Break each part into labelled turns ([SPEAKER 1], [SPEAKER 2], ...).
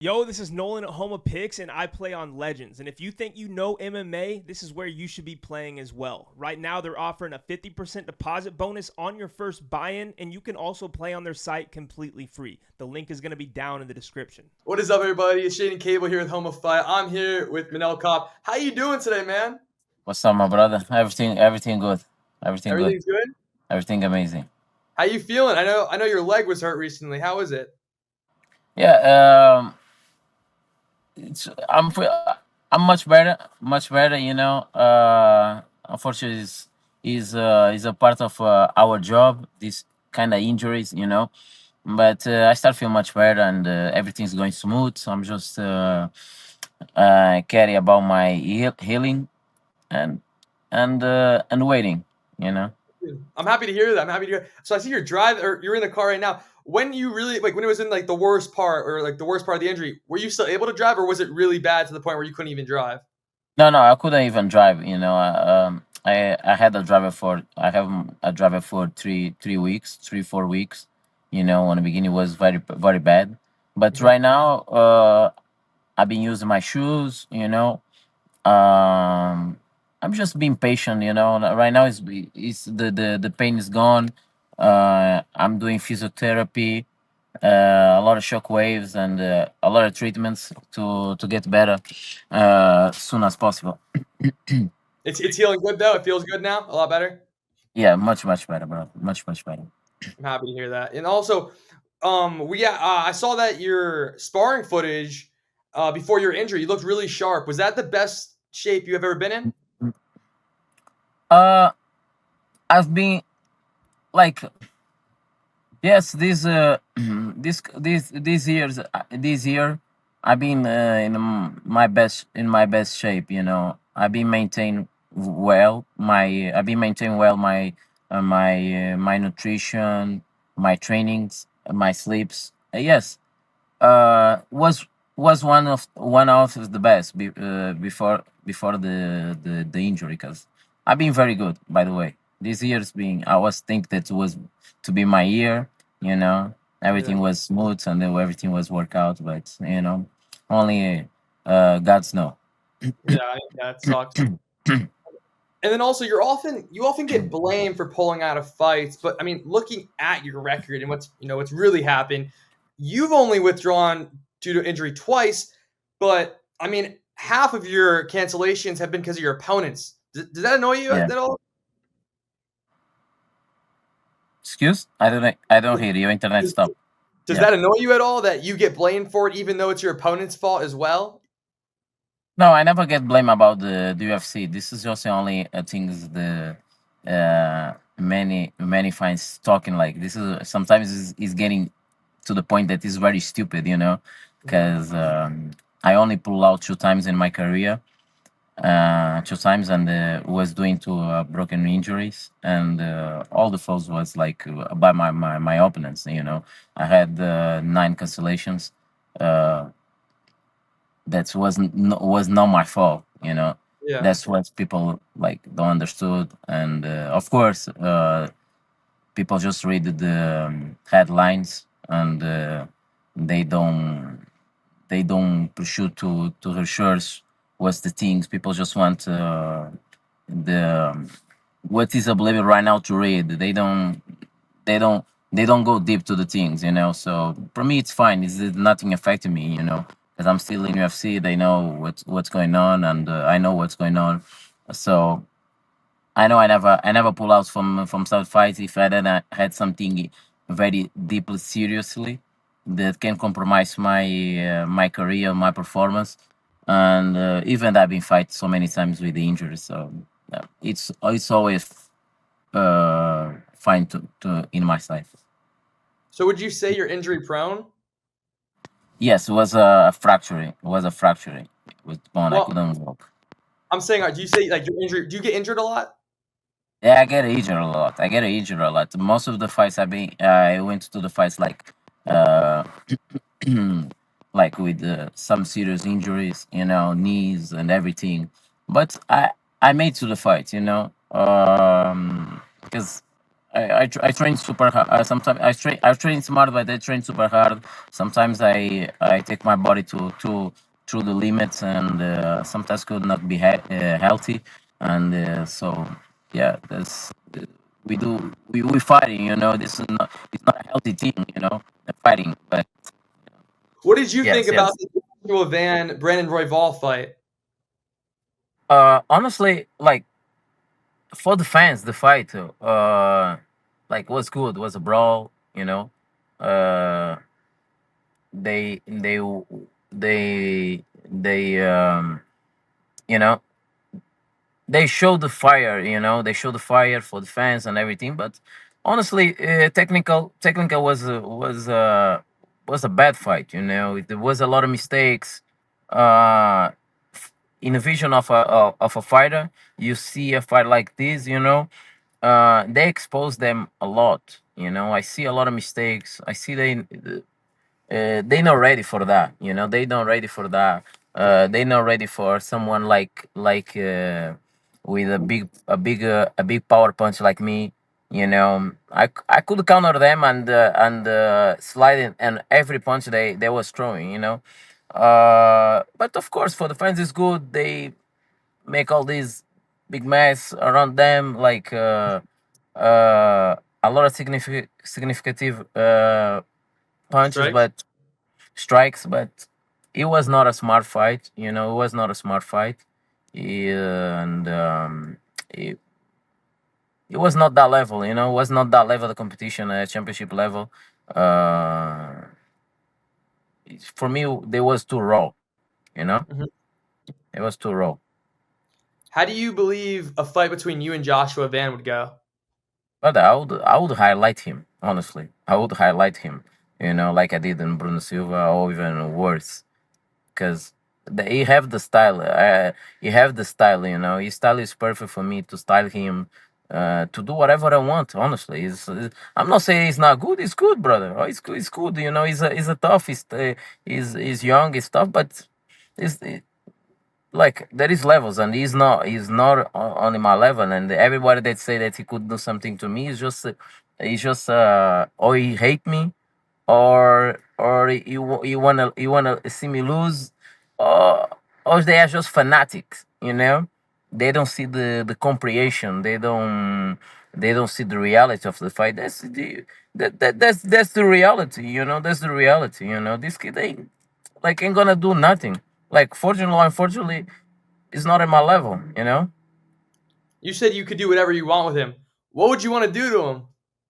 [SPEAKER 1] Yo, this is Nolan at Home of Picks, and I play on Legends. And if you think you know MMA, this is where you should be playing as well. Right now, they're offering a 50% deposit bonus on your first buy-in, and you can also play on their site completely free. The link is going to be down in the description.
[SPEAKER 2] What is up, everybody? It's Jaiden Cable here with Home of Fight. I'm here with MANEL KAPE. How you doing today, man?
[SPEAKER 3] What's up, my brother? Everything good. Everything good.
[SPEAKER 2] Everything's good?
[SPEAKER 3] Everything amazing.
[SPEAKER 2] How you feeling? I know your leg was hurt recently. How is it?
[SPEAKER 3] Yeah, it's, I'm much better, much better. Unfortunately, is a part of our job. This kind of injuries, But I start feeling much better, and everything's going smooth. So I'm just carry about my healing and and waiting. You know.
[SPEAKER 2] I'm happy to hear that. I'm happy to hear. So I see you're in the car right now. When you really when it was in the worst part the worst part of the injury, were you still able to drive, or was it really bad to the point where you couldn't even drive?
[SPEAKER 3] No, I couldn't even drive. I had a driver for I have a driver for 3 weeks, 3 4 weeks. In the beginning it was very bad, but
[SPEAKER 2] Mhm.
[SPEAKER 3] right now I've been using my shoes. I'm just being patient. Right now is the pain is gone. I'm doing physiotherapy, a lot of shock waves and a lot of treatments to get better as soon as possible.
[SPEAKER 2] It's healing good though. It feels good now. A lot better.
[SPEAKER 3] Yeah, much better, bro. Much better.
[SPEAKER 2] I'm happy to hear that. And also, I saw that your sparring footage before your injury, you looked really sharp. Was that the best shape you have ever been in?
[SPEAKER 3] Uh, I've been like yes, this year I've been in my best shape. I've been maintain well my I've been maintaining well my nutrition, my trainings, my sleeps. Yes, was one of the best before the injury, because I've been very good, by the way. This year's been I was think that was to be my year, you know.
[SPEAKER 2] Yeah.
[SPEAKER 3] Everything was smooth and then everything was work out, but only God's know.
[SPEAKER 2] Yeah, that sucks. And then also you often get blamed for pulling out of fights, but I mean, looking at your record and what's really happened, you've only withdrawn due to injury twice, but I mean, half of your cancellations have been because of your opponents. Does that annoy you
[SPEAKER 3] Yeah.
[SPEAKER 2] at all?
[SPEAKER 3] Excuse? I don't hear you. Internet
[SPEAKER 2] Does,
[SPEAKER 3] stop.
[SPEAKER 2] does
[SPEAKER 3] Yeah.
[SPEAKER 2] that annoy you at all that you get blamed for it, even though it's your opponent's fault as well?
[SPEAKER 3] No, I never get blamed about the UFC. This is just the only things the many fans talking like this is sometimes is getting to the point that is very stupid,
[SPEAKER 2] Mhm.
[SPEAKER 3] because I only pull out 2 times in my career, 2 times, and was doing to broken injuries, and all the falls was like by my opponents. I had 9 cancellations. Uh, that was not my fault.
[SPEAKER 2] Yeah.
[SPEAKER 3] That's what people like don't understood, and of course people just read the headlines, and they don't pursue to research what's the things. People just want the what is available right now to read. They don't go deep to the things. So for me it's fine. It's nothing affecting me, because I'm still in UFC. They know what's going on, and I know what's going on. So I know I never pull out from some fights if I had something very deeply seriously that can compromise my career, my performance, and even I've been fight so many times with the injuries. So it's always fine to in my side.
[SPEAKER 2] So would you say you're injury prone?
[SPEAKER 3] Yes, it was a fracture. It was a fracture. It was bone. I
[SPEAKER 2] Well,
[SPEAKER 3] couldn't walk.
[SPEAKER 2] I'm saying, do you say like you're injured? Do you get injured a lot?
[SPEAKER 3] Yeah, I get injured a lot. I get injured a lot. Most of the fights I went to the fights like, uh, like with some serious injuries, knees and everything. But I made to the fight, because I train super hard. Sometimes I train smart, but I train super hard. Sometimes I take my body to through the limits, and sometimes could not be healthy. And so yeah, that's we fighting. You know, this is not it's not a healthy team. You know, fighting. But
[SPEAKER 2] What did you think
[SPEAKER 3] yes,
[SPEAKER 2] about
[SPEAKER 3] yes.
[SPEAKER 2] the Joshua Van Brandon Royval fight?
[SPEAKER 3] Honestly, like for the fans, the fight, like was good. Was a brawl. You know, uh they they they you know they show the fire, they show the fire for the fans and everything. But honestly, technical was a bad fight. There was a lot of mistakes. uh in a vision of a fighter, you see a fight like this, they expose them a lot. I see a lot of mistakes. I see they not ready for that. They not ready for that. They not ready for someone like with a big power punch like me. I could counter them and slide in, and every punch they was throwing. But of course, for the fans, it's good. They make all these big mess around them, like a lot of significant punches,
[SPEAKER 2] Strikes?
[SPEAKER 3] but strikes, but it was not a smart fight. It was not a smart fight. And it was not that level. It was not that level of competition, championship level. Uh, for me, they was too raw. You know,
[SPEAKER 2] Mhm.
[SPEAKER 3] it was too raw.
[SPEAKER 2] How do you believe a fight between you and Joshua Van would go?
[SPEAKER 3] But I would highlight him. Honestly, I would highlight him. Like I did in Bruno Silva, or even worse, because he have the style. He have the style. His style is perfect for me to style him. To do whatever I want. Honestly, I'm not saying he's not good. He's good, brother. Oh, he's good. He's good. He's a tough. He's young. He's tough, but he's like there is levels, and he's not on my level. And everybody that say that he could do something to me is just or he hate me, or you wanna see me lose, or they are just fanatics. They don't see the comprehension. They don't see the reality of the fight. That's the reality. That's the reality. This kid ain't gonna do nothing. Like, fortunately or unfortunately, it's not at my level.
[SPEAKER 2] You said you could do whatever you want with him. What would you want to do to him?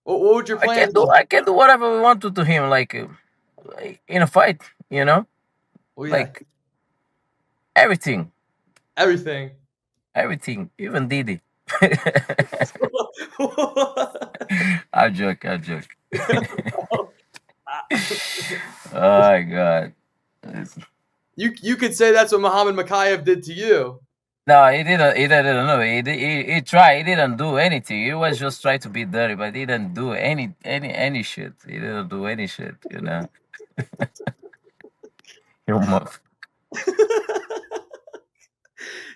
[SPEAKER 2] What would your
[SPEAKER 3] I
[SPEAKER 2] plans
[SPEAKER 3] can do
[SPEAKER 2] be?
[SPEAKER 3] I can do whatever we want to him, like in a fight.
[SPEAKER 2] Well, yeah,
[SPEAKER 3] Like everything,
[SPEAKER 2] everything.
[SPEAKER 3] everything, even Didi. I joke, I joke. Oh my god.
[SPEAKER 2] You could say that's what Muhammad Mokaev did to you.
[SPEAKER 3] No, he didn't. He didn't know. He tried. He didn't do anything. He was just trying to be dirty, but he didn't do any shit. He didn't do any shit. You motherf-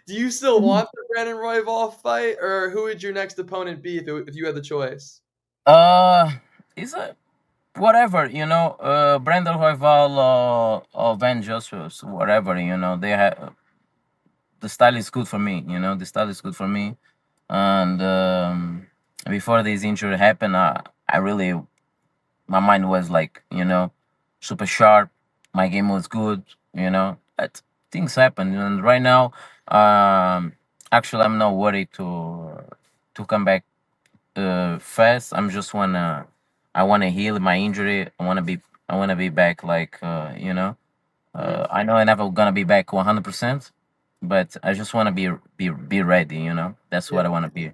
[SPEAKER 2] Do you still want the Brandon Royval fight, or who would your next opponent be if you had the choice?
[SPEAKER 3] Uh, it's a whatever. Brandon Royval or Van Joshua, whatever. They have the style is good for me. The style is good for me. And before this injury happened, I really, my mind was like, super sharp. My game was good. But things happen, and right now, um, actually, I'm not worried to come back fast. I wanna heal my injury. I wanna be back, like,
[SPEAKER 2] Mhm.
[SPEAKER 3] I know I'm never gonna be back 100%, but I just wanna be ready. That's
[SPEAKER 2] Yeah.
[SPEAKER 3] what I wanna be.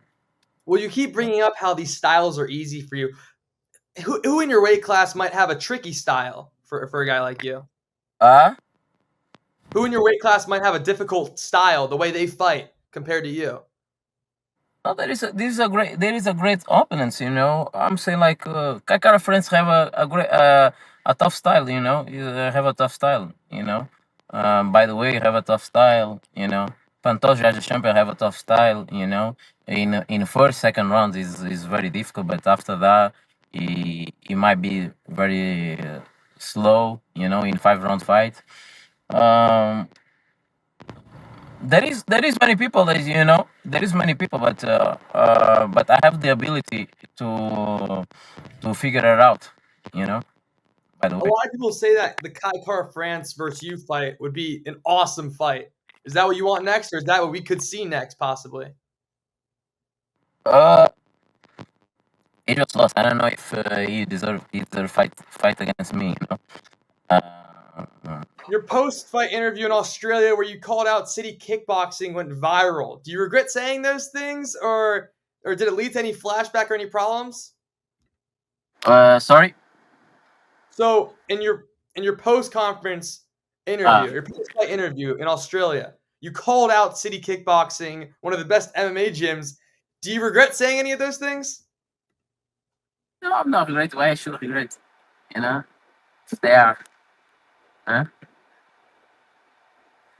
[SPEAKER 2] Well, you keep bringing up how these styles are easy for you. Who in your weight class might have a tricky style for a guy like you?
[SPEAKER 3] Uh
[SPEAKER 2] Who in your weight class might have a difficult style, the way they fight compared to you?
[SPEAKER 3] no, there is a great opponents. I'm saying, like, Kakara friends have a tough style. You have a tough style. By the way, you have a tough style. Pantoja as a champion have a tough style, you know. In the first, second rounds is very difficult, but after that, he might be very slow, you know, in 5 round fight. Um, there is many people that you know there is many people, but I have the ability to figure it out, you know. By the
[SPEAKER 2] A
[SPEAKER 3] way,
[SPEAKER 2] lot of people say that the Kai Car France versus you fight would be an awesome fight. Is that what you want next, or is that what we could see next, possibly?
[SPEAKER 3] uh, he just lost. I don't know if he deserve fight against me, you know. Uh,
[SPEAKER 2] Your post-fight interview in Australia, where you called out City Kickboxing, went viral. Do you regret saying those things, or did it lead to any flashback or any problems?
[SPEAKER 3] sorry.
[SPEAKER 2] So in your post-conference
[SPEAKER 3] Uh,
[SPEAKER 2] interview, your post-fight interview in Australia, you called out City Kickboxing, one of the best MMA gyms. Do you regret saying any of those things?
[SPEAKER 3] no, I'm not regret. Why I should regret? You know, they are. Huh?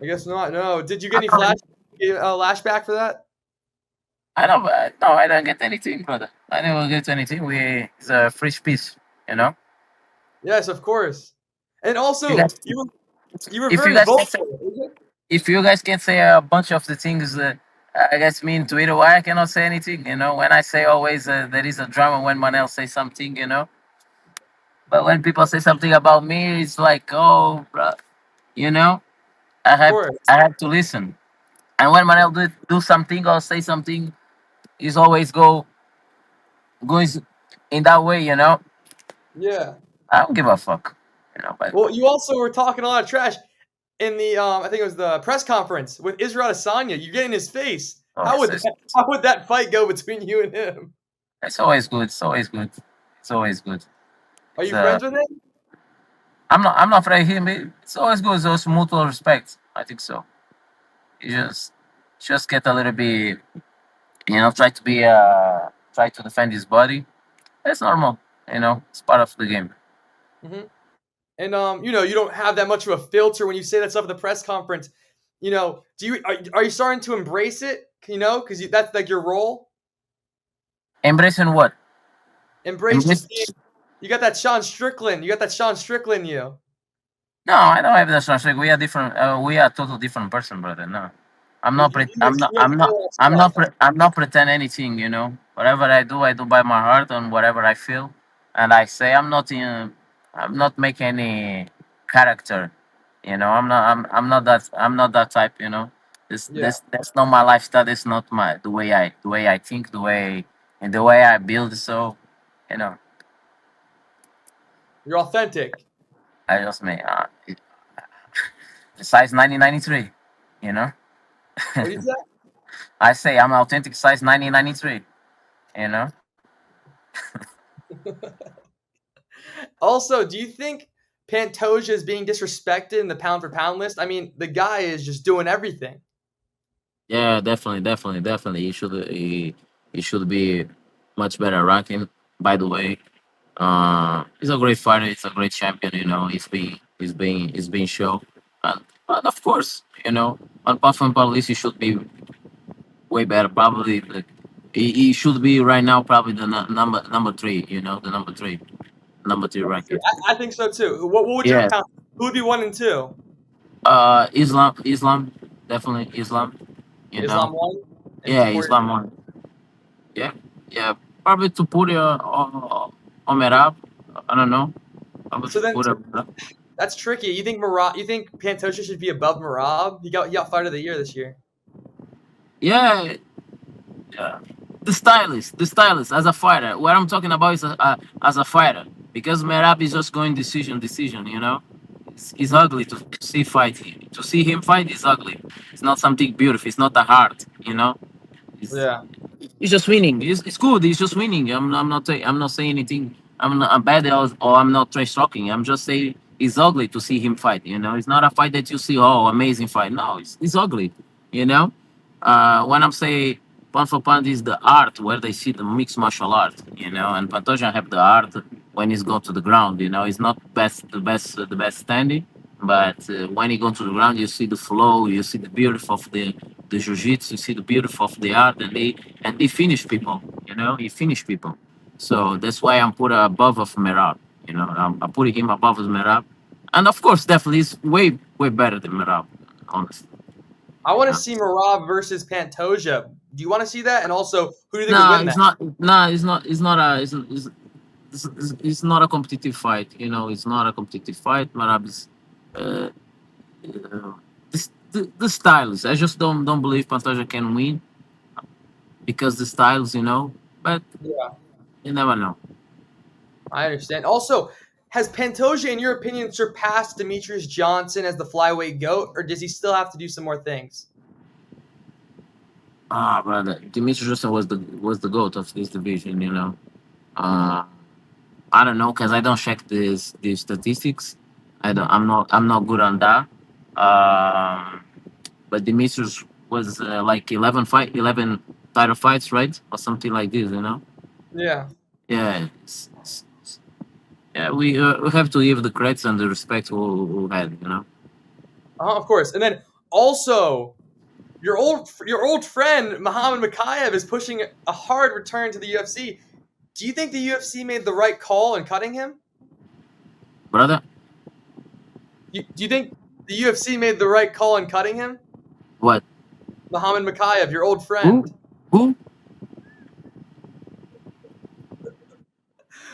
[SPEAKER 2] I guess not. No. Did you get
[SPEAKER 3] I
[SPEAKER 2] any
[SPEAKER 3] don't.
[SPEAKER 2] flashback for that?
[SPEAKER 3] I don't. No, I don't get anything, brother. I never get anything. It's a free speech, you know.
[SPEAKER 2] Yes, of course. And
[SPEAKER 3] You
[SPEAKER 2] also,
[SPEAKER 3] guys,
[SPEAKER 2] you were
[SPEAKER 3] if you
[SPEAKER 2] very
[SPEAKER 3] guys can say,
[SPEAKER 2] vocal.
[SPEAKER 3] if you guys can say a bunch of the things that I guess me in Twitter, why I cannot say anything? You know, when I say always there is a drama when Manel says something, you know. But when people say something about me, it's like, oh, bro, you know, I
[SPEAKER 2] Of
[SPEAKER 3] have
[SPEAKER 2] course.
[SPEAKER 3] I have to listen. And when Manel do something or say something, he's always goes in that way, you know.
[SPEAKER 2] Yeah.
[SPEAKER 3] I don't give a fuck, you know. But
[SPEAKER 2] Well, you also were talking a lot of trash in the I think it was the press conference with Israel Adesanya. You get in his face.
[SPEAKER 3] oh,
[SPEAKER 2] How would that fight go between you and him?
[SPEAKER 3] it's always good. It's always good. It's always good.
[SPEAKER 2] Are
[SPEAKER 3] It's,
[SPEAKER 2] you friends with him?
[SPEAKER 3] I'm not afraid of him. It's always good. It's also mutual respect. I think so. You just get a little bit, you know, try to defend his body. It's normal, you know. It's part of the game.
[SPEAKER 2] Hmm. And you don't have that much of a filter when you say that stuff at the press conference. Are you starting to embrace it? Because that's like your role.
[SPEAKER 3] Embracing what?
[SPEAKER 2] Embrace
[SPEAKER 3] Embrace.
[SPEAKER 2] just being. You got that Sean Strickland. You got that Sean Strickland. You.
[SPEAKER 3] No, I don't have that such thing. We are different. We are total different person, brother. No, I'm
[SPEAKER 2] You,
[SPEAKER 3] not.
[SPEAKER 2] you,
[SPEAKER 3] Pre-
[SPEAKER 2] you mix you mix all that stuff.
[SPEAKER 3] I'm not pretend anything. You know, whatever I do by my heart and whatever I feel, and I say I'm not in. I'm not making any character. You know, I'm not that. I'm not that type. You know,
[SPEAKER 2] Yeah,
[SPEAKER 3] that's not my lifestyle. That's not the way I think, the way I build. So, you know,
[SPEAKER 2] you're authentic.
[SPEAKER 3] I just may size 9093. You know.
[SPEAKER 2] What do you say?
[SPEAKER 3] I say I'm authentic size 1993. You know,
[SPEAKER 2] Also, do you think Pantoja is being disrespected in the pound for pound list? I mean, the guy is just doing everything.
[SPEAKER 3] yeah, definitely. He should be much better ranking. By the way, he's a great fighter. He's a great champion. You know, he's being shown, and of course, you know, on Puff and Police, he should be way better. Probably, he should be right now. Probably the number three. You know, the number three ranking.
[SPEAKER 2] I think so too. What would your
[SPEAKER 3] Yeah,
[SPEAKER 2] pound? Who would be 1 and 2?
[SPEAKER 3] Islam, definitely Islam. You
[SPEAKER 2] Islam
[SPEAKER 3] know,
[SPEAKER 2] 1 and
[SPEAKER 3] yeah,
[SPEAKER 2] Topuria.
[SPEAKER 3] Islam one. Yeah, yeah. Probably to put on Merab. I don't know. Probably
[SPEAKER 2] So
[SPEAKER 3] to
[SPEAKER 2] then
[SPEAKER 3] put a
[SPEAKER 2] that's tricky. You think You think Pantoja should be above Marab? He got fighter of the year this year.
[SPEAKER 3] yeah, yeah. The stylist as a fighter. What I'm talking about is as a fighter because Merab is just going decision. You know, it's ugly to see fight. To see him fight is ugly. It's not something beautiful. It's not the heart. You know. It's,
[SPEAKER 2] Yeah.
[SPEAKER 3] He's just winning. It's good. He's just winning. I'm not saying anything. I'm bad or I'm not trash talking. I'm just saying it's ugly to see him fight. You know, it's not a fight that you see. Oh, amazing fight. No, it's ugly. You know, when I'm saying pound for pound is the art where they see the mixed martial art. You know, and Pantoja have the art when he's go to the ground. You know, it's not the best standing, but when he go to the ground, you see the flow. You see the beauty the jiu-jitsu, you see the beautiful of the art, and they finish people. You know, he finish people. So that's why I'm put above of Merab. You know, I'm putting him above of Merab, and of course, definitely, he's way better than Merab. Honestly.
[SPEAKER 2] I want to
[SPEAKER 3] Yeah.
[SPEAKER 2] see Marab versus Pantoja. Do you want to see that? And also, who do you think would
[SPEAKER 3] Nah,
[SPEAKER 2] win
[SPEAKER 3] it's
[SPEAKER 2] that?
[SPEAKER 3] not. Nah, it's not. It's not a. It's not a competitive fight. You know, it's not a competitive fight. Merab is. Uh, the styles. I just don't believe Pantoja can win because the styles, you know. But
[SPEAKER 2] Yeah,
[SPEAKER 3] you never know.
[SPEAKER 2] I understand. Also, has Pantoja, in your opinion, surpassed Demetrius Johnson as the flyweight GOAT, or does he still have to do some more things?
[SPEAKER 3] Ah, brother, Demetrius Johnson was the goat of this division. You know. Uh, I don't know because I don't check the statistics. I'm not good on that. Um, but Demetrius was like 11 title fights, right, or something like this. You know.
[SPEAKER 2] Yeah.
[SPEAKER 3] Yeah. Yeah, we have to give the credits and the respect who had, you know.
[SPEAKER 2] Of course. And then also, your old friend Muhammad Mokaev is pushing a hard return to the UFC. Do you think the UFC made the right call in cutting him?
[SPEAKER 3] Brother,
[SPEAKER 2] Do you think the UFC made the right call in cutting him?
[SPEAKER 3] what?
[SPEAKER 2] Muhammad Mokaev, your old
[SPEAKER 3] Who?
[SPEAKER 2] friend.
[SPEAKER 3] Who?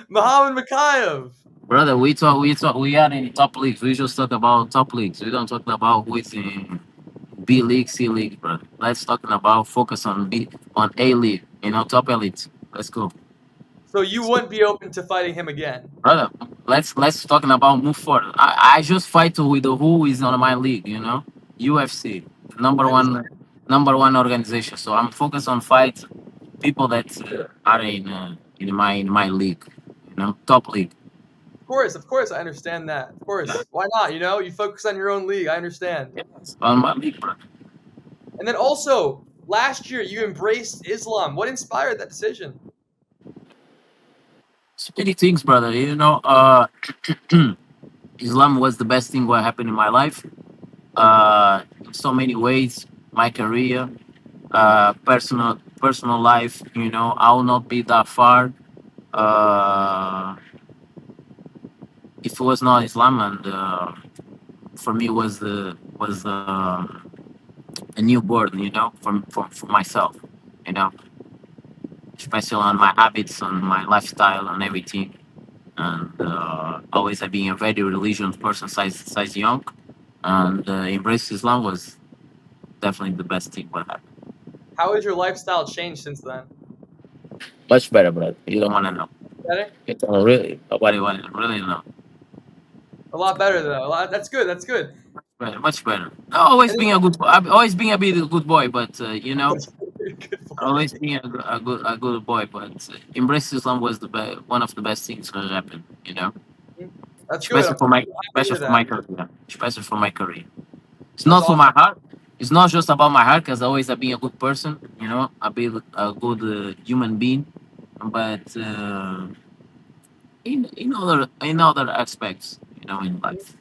[SPEAKER 2] Muhammad Mokaev.
[SPEAKER 3] Brother, we are in top leagues. We just talk about top leagues. We don't talk about who is in B league, C league, brother. Let's talking about focus on A league, you know, top elite. Let's go.
[SPEAKER 2] So you wouldn't be open to fighting him again?
[SPEAKER 3] Brother, let's talking about move forward. I just fight with the who is on my league, you know, UFC, number
[SPEAKER 2] I understand.
[SPEAKER 3] one, number one organization. So I'm focused on fight people that are in my league, you know, top league.
[SPEAKER 2] Of course, I understand that. Of
[SPEAKER 3] Yeah,
[SPEAKER 2] course. Why not? You know, you focus on your own league. I understand.
[SPEAKER 3] it's on my league, brother.
[SPEAKER 2] And then also, last year you embraced Islam. What inspired that decision?
[SPEAKER 3] So many things, brother. You know, Islam was the best thing what happened in my life. In so many ways, my career, personal life. You know, I will not be that far if it was not Islam, and for me was a newborn. You know, for myself. You know, especially on my habits, on my lifestyle, and everything. And always have been a very religious person since young. And embrace Islam was definitely the best thing what happened.
[SPEAKER 2] How has your lifestyle changed since then?
[SPEAKER 3] Much better, brother. You don't want to know.
[SPEAKER 2] Better?
[SPEAKER 3] You don't really, nobody want to really know.
[SPEAKER 2] A lot better though. That's good. That's good.
[SPEAKER 3] Better, much better. Always
[SPEAKER 2] And
[SPEAKER 3] being a good, I've always been a bit a good boy, but you know,
[SPEAKER 2] good
[SPEAKER 3] always
[SPEAKER 2] boy.
[SPEAKER 3] being a good boy. But embrace Islam was one of the best things that happened. You know,
[SPEAKER 2] That's good. I'm happy to
[SPEAKER 3] especially
[SPEAKER 2] hear
[SPEAKER 3] for
[SPEAKER 2] that.
[SPEAKER 3] my career, especially for my career. It's
[SPEAKER 2] That's
[SPEAKER 3] not for my
[SPEAKER 2] awesome.
[SPEAKER 3] heart. It's not just about my heart, because I always have been a good person. You know, I've been a good human being, but in other aspects, you know, in life.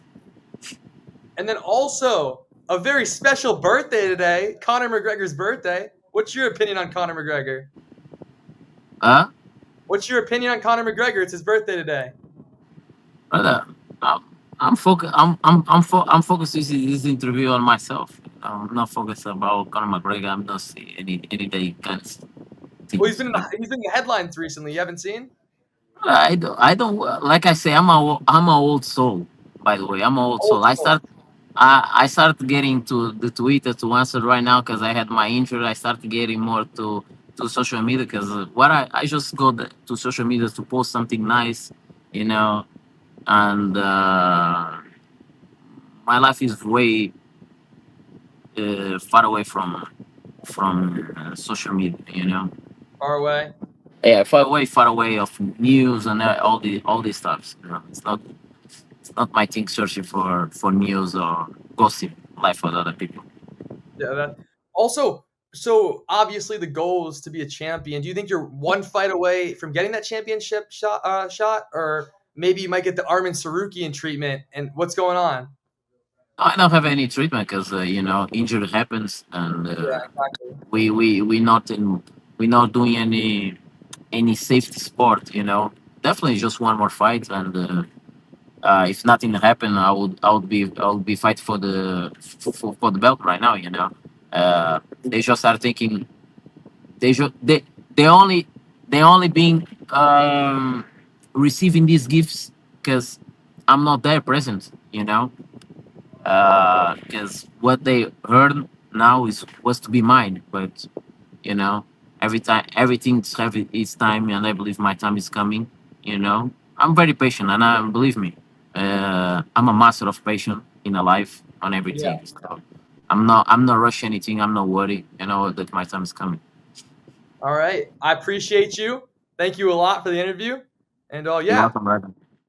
[SPEAKER 2] And then also a very special birthday today, Conor McGregor's birthday. What's your opinion on Conor McGregor?
[SPEAKER 3] Huh?
[SPEAKER 2] What's your opinion on Conor McGregor? It's his birthday today.
[SPEAKER 3] Brother, I'm I'm focused this interview on myself. I'm not focused about Conor McGregor. I'm not see any day kind of
[SPEAKER 2] Well,
[SPEAKER 3] things.
[SPEAKER 2] he's been in the headlines recently. You haven't seen?
[SPEAKER 3] I don't like I say I'm a old soul. By the way, I'm an old
[SPEAKER 2] Old
[SPEAKER 3] soul.
[SPEAKER 2] school.
[SPEAKER 3] I started getting to the Twitter to answer right now because I had my injury. I started getting more to social media because what I just go to social media to post something nice, you know, and my life is way far away from social media, you know.
[SPEAKER 2] Far away.
[SPEAKER 3] Yeah, far away of news and all these stuff. You know, it's not my thing searching for news or gossip life with other people.
[SPEAKER 2] Yeah. Also, so obviously the goal is to be a champion. Do you think you're one fight away from getting that championship shot, or maybe you might get the Armin Sarukian treatment? And what's going on?
[SPEAKER 3] I don't have any treatment because you know, injury happens, and
[SPEAKER 2] Yeah, exactly.
[SPEAKER 3] we not in we not doing any safety sport. You know, definitely just one more fight, and if nothing happened, I would be fight for the belt right now. You know, they just are thinking they just they only they only being receiving these gifts because I'm not there present. You know, because what they heard now is was to be mine, but you know, every time everything's have its time, and I believe my time is coming. You know, I'm very patient, and I believe me, I'm a master of patience in a life on
[SPEAKER 2] Yeah.
[SPEAKER 3] everything. So I'm not rushing anything. I'm not worried. You know that my time is coming.
[SPEAKER 2] All right. I appreciate you. Thank you a lot for the interview. And
[SPEAKER 3] You're
[SPEAKER 2] yeah,
[SPEAKER 3] welcome, brother.